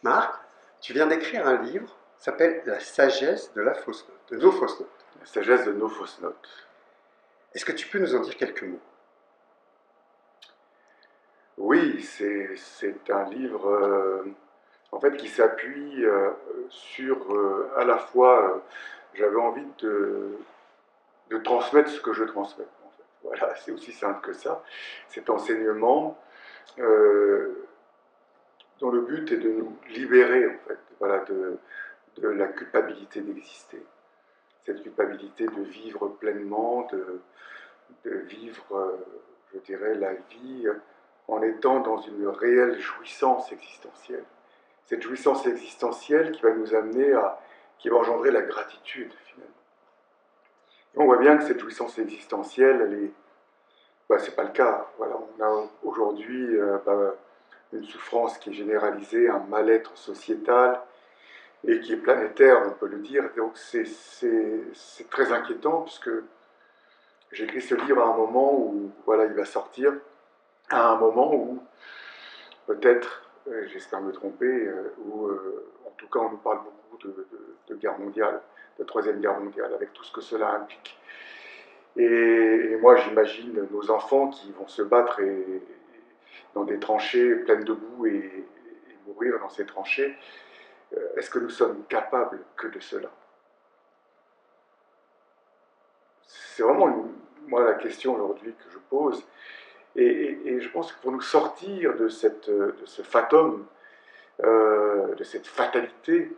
Marc, tu viens d'écrire un livre qui s'appelle La sagesse de la fausse note, de nos fausses notes. La sagesse de nos fausses notes. Est-ce que tu peux nous en dire quelques mots? Oui, c'est un livre en fait qui s'appuie sur à la fois j'avais envie de transmettre ce que je transmets. En fait. Voilà, c'est aussi simple que ça. Cet enseignement dont le but est de nous libérer en fait, voilà, de la culpabilité d'exister. Cette culpabilité de vivre pleinement, de vivre, je dirais, la vie en étant dans une réelle jouissance existentielle. Cette jouissance existentielle qui va nous amener qui va engendrer la gratitude finalement. Et on voit bien que cette jouissance existentielle, c'est pas le cas. Voilà, on a aujourd'hui une souffrance qui est généralisée, un mal-être sociétal et qui est planétaire, on peut le dire. Donc c'est très inquiétant puisque j'ai écrit ce livre à un moment où voilà, il va sortir, à un moment où peut-être, j'espère me tromper, où en tout cas on nous parle beaucoup de guerre mondiale, de troisième guerre mondiale, avec tout ce que cela implique. Et moi j'imagine nos enfants qui vont se battre dans des tranchées pleines de boue et mourir dans ces tranchées. Est-ce que nous sommes capables que de cela? C'est vraiment moi la question aujourd'hui que je pose. Et je pense que pour nous sortir de ce fatum, de cette fatalité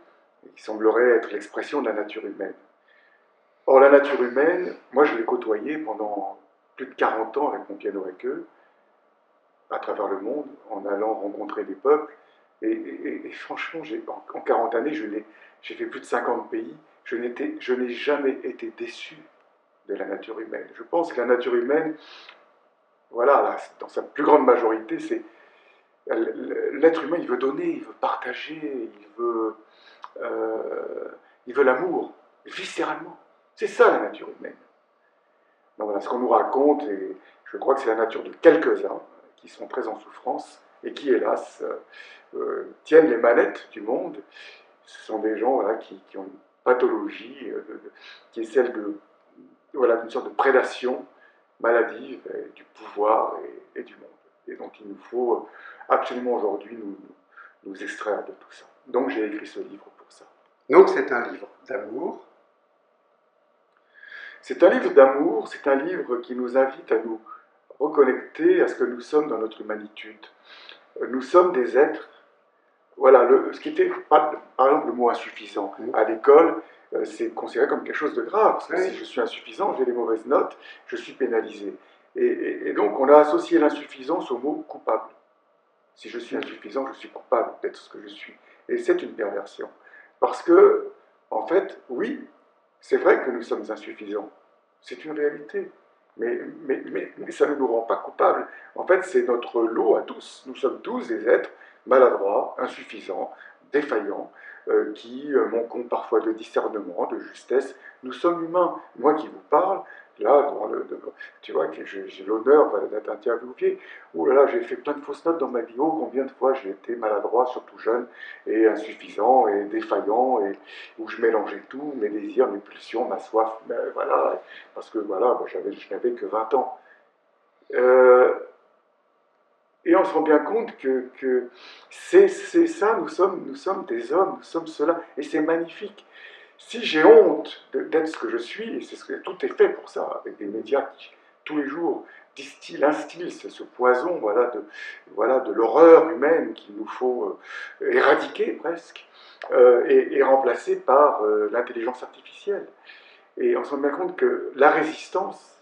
qui semblerait être l'expression de la nature humaine. Or, la nature humaine, moi je l'ai côtoyée pendant plus de 40 ans avec mon piano avec eux, à travers le monde, en allant rencontrer des peuples. Et franchement, en 40 années, j'ai fait plus de 50 pays, je n'ai jamais été déçu de la nature humaine. Je pense que la nature humaine, voilà, là, dans sa plus grande majorité, c'est l'être humain, il veut donner, il veut partager, il veut l'amour, viscéralement. C'est ça la nature humaine. Donc voilà ce qu'on nous raconte, et je crois que c'est la nature de quelques-uns qui sont très en souffrance et qui, hélas, tiennent les manettes du monde. Ce sont des gens voilà, qui ont une pathologie qui est celle voilà, d'une sorte de prédation maladive du pouvoir et du monde. Et donc il nous faut absolument aujourd'hui nous extraire de tout ça. Donc j'ai écrit ce livre pour ça. Donc c'est un livre d'amour. C'est un livre d'amour, c'est un livre qui nous invite à nous reconnecter à ce que nous sommes dans notre humanitude. Nous sommes des êtres, voilà, ce qui était, par exemple, le mot insuffisant. À l'école, c'est considéré comme quelque chose de grave, parce que si je suis insuffisant, j'ai des mauvaises notes, je suis pénalisé. Et donc on a associé l'insuffisance au mot coupable. Si je suis insuffisant, je suis coupable d'être ce que je suis. Et c'est une perversion. Parce que, en fait, oui, c'est vrai que nous sommes insuffisants. C'est une réalité. Mais ça ne nous rend pas coupables. En fait, c'est notre lot à tous. Nous sommes tous des êtres maladroits, insuffisants, défaillants, qui manquons parfois de discernement, de justesse. Nous sommes humains. Moi qui vous parle, là, tu vois, que j'ai l'honneur d'être interviewé. Oh là là, j'ai fait plein de fausses notes dans ma vie. Oh, combien de fois j'ai été maladroit, surtout jeune, et insuffisant, et défaillant, et où je mélangeais tout, mes désirs, mes pulsions, ma soif, voilà, parce que voilà, je n'avais que 20 ans. Et on se rend bien compte que c'est ça, nous sommes des hommes, nous sommes cela, et c'est magnifique. Si j'ai honte d'être ce que je suis, et c'est tout est fait pour ça, avec des médias qui, tous les jours, instillent ce poison voilà, de l'horreur humaine qu'il nous faut éradiquer presque, et remplacer par l'intelligence artificielle. Et on se rend bien compte que la résistance,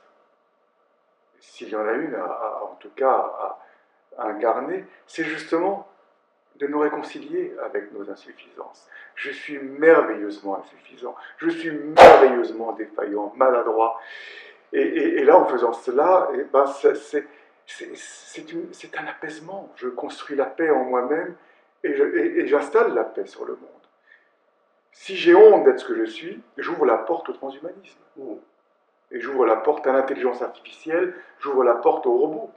s'il y en a une, en tout cas à incarner, c'est justement de nous réconcilier avec nos insuffisances. Je suis merveilleusement insuffisant, je suis merveilleusement défaillant, maladroit. Et là, en faisant cela, c'est un apaisement. Je construis la paix en moi-même et j'installe la paix sur le monde. Si j'ai honte d'être ce que je suis, j'ouvre la porte au transhumanisme. Et j'ouvre la porte à l'intelligence artificielle, j'ouvre la porte aux robots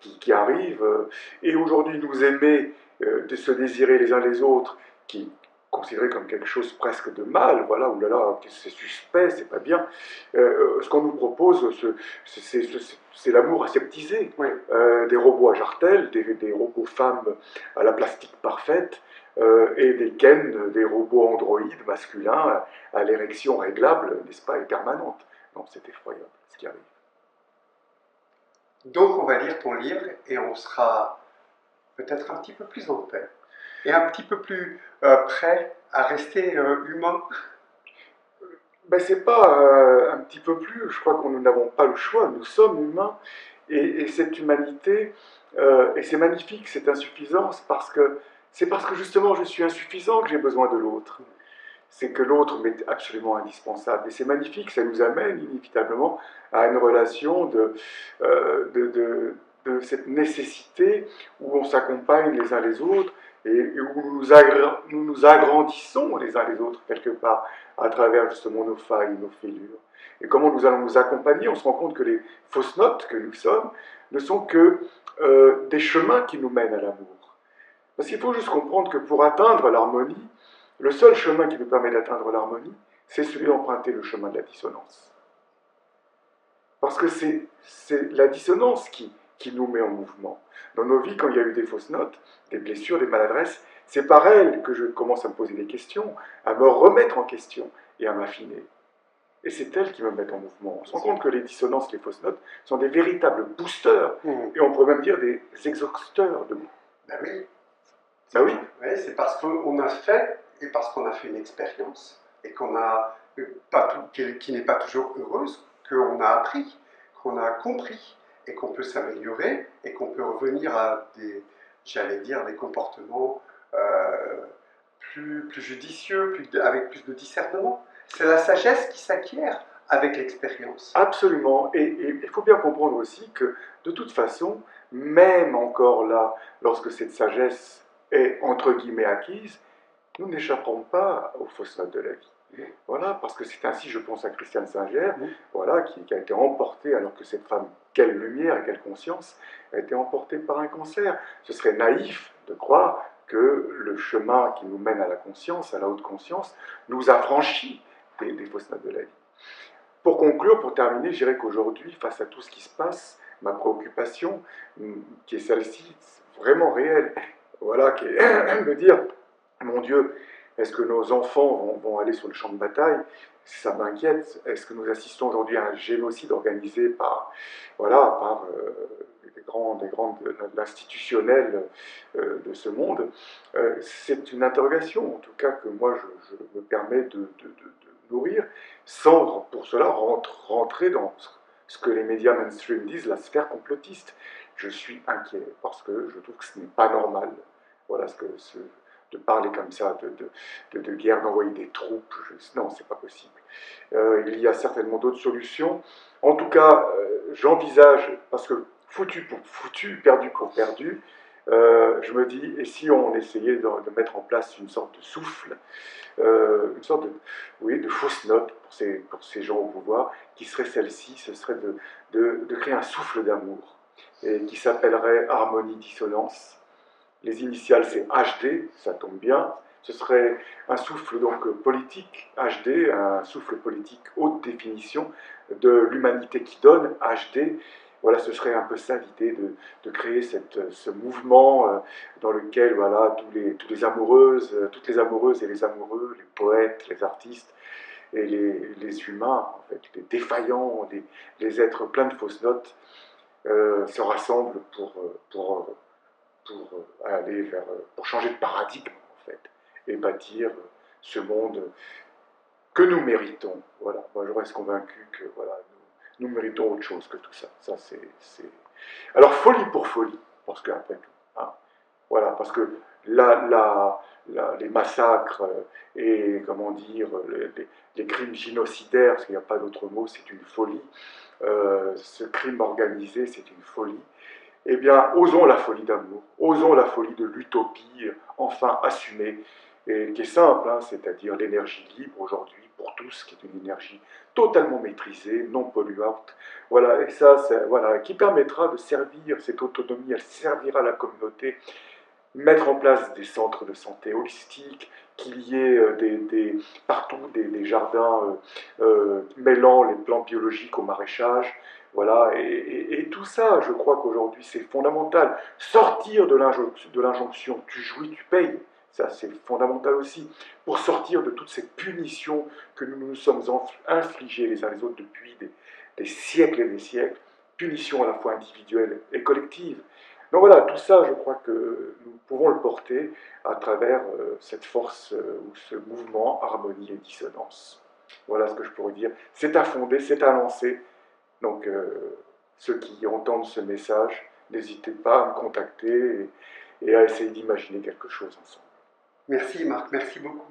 qui arrivent. Et aujourd'hui, nous aimer de se désirer les uns les autres, qui est considéré comme quelque chose presque de mal, voilà, oulala, c'est suspect, c'est pas bien. Ce qu'on nous propose, c'est l'amour aseptisé, Oui. des robots à jartelles, des robots femmes à la plastique parfaite, et des Ken, des robots androïdes masculins à l'érection réglable, n'est-ce pas, et permanente. Non, c'est effroyable ce qui arrive. Donc on va lire ton livre et on sera peut-être un petit peu plus en paix et un petit peu plus prêt à rester humain. Ben, c'est pas un petit peu plus, je crois que nous n'avons pas le choix, nous sommes humains, et cette humanité, et c'est magnifique, cette insuffisance, c'est parce que justement je suis insuffisant que j'ai besoin de l'autre. C'est que l'autre m'est absolument indispensable. Et c'est magnifique, ça nous amène inévitablement à une relation de cette nécessité où on s'accompagne les uns les autres et où nous nous agrandissons les uns les autres quelque part à travers justement nos failles, nos fêlures. Et comment nous allons nous accompagner, on se rend compte que les fausses notes que nous sommes ne sont que des chemins qui nous mènent à l'amour. Parce qu'il faut juste comprendre que pour atteindre l'harmonie, le seul chemin qui nous permet d'atteindre l'harmonie, c'est celui d'emprunter le chemin de la dissonance. Parce que c'est la dissonance qui nous met en mouvement. Dans nos vies, quand il y a eu des fausses notes, des blessures, des maladresses, c'est par elles que je commence à me poser des questions, à me remettre en question et à m'affiner. Et c'est elles qui me mettent en mouvement. On se rend compte que les dissonances, les fausses notes, sont des véritables boosters, et on pourrait même dire des exhausteurs de mots. Ben oui. Ben oui. Ouais, c'est parce qu'on a fait et parce qu'on a fait une expérience et qu'on a qui n'est pas toujours heureuse, qu'on a appris, qu'on a compris et qu'on peut s'améliorer et qu'on peut revenir à des comportements plus judicieux, avec plus de discernement. C'est la sagesse qui s'acquiert avec l'expérience. Absolument. Et il faut bien comprendre aussi que, de toute façon, même encore là, lorsque cette sagesse est entre guillemets acquise, nous n'échapperons pas aux fausses notes de la vie. Voilà, parce que c'est ainsi, je pense à Christiane Singer, voilà, qui a été emportée, alors que cette femme, quelle lumière et quelle conscience, a été emportée par un cancer. Ce serait naïf de croire que le chemin qui nous mène à la conscience, à la haute conscience, nous affranchit des fausses notes de la vie. Pour conclure, pour terminer, je dirais qu'aujourd'hui, face à tout ce qui se passe, ma préoccupation, qui est celle-ci, vraiment réelle, voilà, qui est de dire, mon Dieu, est-ce que nos enfants vont aller sur le champ de bataille? Ça m'inquiète. Est-ce que nous assistons aujourd'hui à un génocide organisé par l'institutionnel de ce monde? C'est une interrogation, en tout cas, que moi, je me permets de nourrir, sans pour cela rentrer dans ce que les médias mainstream disent, la sphère complotiste. Je suis inquiet, parce que je trouve que ce n'est pas normal. Voilà de parler comme ça, de guerre, d'envoyer des troupes, non, c'est pas possible. Il y a certainement d'autres solutions. En tout cas, j'envisage, parce que foutu pour foutu, perdu pour perdu, je me dis, et si on essayait de mettre en place une sorte de souffle, une sorte de fausse note pour ces gens au pouvoir, qui serait celle-ci, ce serait de créer un souffle d'amour, et qui s'appellerait harmonie-dissonance. Les initiales, c'est HD, ça tombe bien. Ce serait un souffle donc politique, HD, un souffle politique haute définition de l'humanité qui donne, HD. Voilà, ce serait un peu ça l'idée de créer ce mouvement dans lequel voilà, toutes les amoureuses et les amoureux, les poètes, les artistes et les humains, en fait, les défaillants, les êtres pleins de fausses notes, se rassemblent pour changer de paradigme, en fait, et bâtir ce monde que nous méritons. Voilà, moi je reste convaincu que voilà, nous méritons autre chose que tout ça. Ça c'est. Alors folie pour folie, parce qu'après tout, hein, voilà, parce que les massacres et comment dire les crimes génocidaires, parce qu'il n'y a pas d'autre mot, c'est une folie. Ce crime organisé, c'est une folie. Eh bien, osons la folie d'amour, osons la folie de l'utopie, enfin assumée, et qui est simple, hein, c'est-à-dire l'énergie libre aujourd'hui pour tous, qui est une énergie totalement maîtrisée, non polluante, voilà, et ça, voilà, qui permettra de servir cette autonomie, elle servira la communauté, mettre en place des centres de santé holistiques, qu'il y ait partout des jardins mêlant les plantes biologiques au maraîchage. Voilà, et tout ça, je crois qu'aujourd'hui c'est fondamental. Sortir de l'injonction tu jouis, tu payes, ça c'est fondamental aussi. Pour sortir de toutes ces punitions que nous nous sommes infligées les uns les autres depuis des siècles et des siècles, punitions à la fois individuelles et collectives. Donc voilà, tout ça, je crois que nous pouvons le porter à travers cette force ou ce mouvement harmonie et dissonance. Voilà ce que je pourrais dire. C'est à fonder, c'est à lancer. Donc ceux qui entendent ce message, n'hésitez pas à me contacter et à essayer d'imaginer quelque chose ensemble. Merci Marc, merci beaucoup.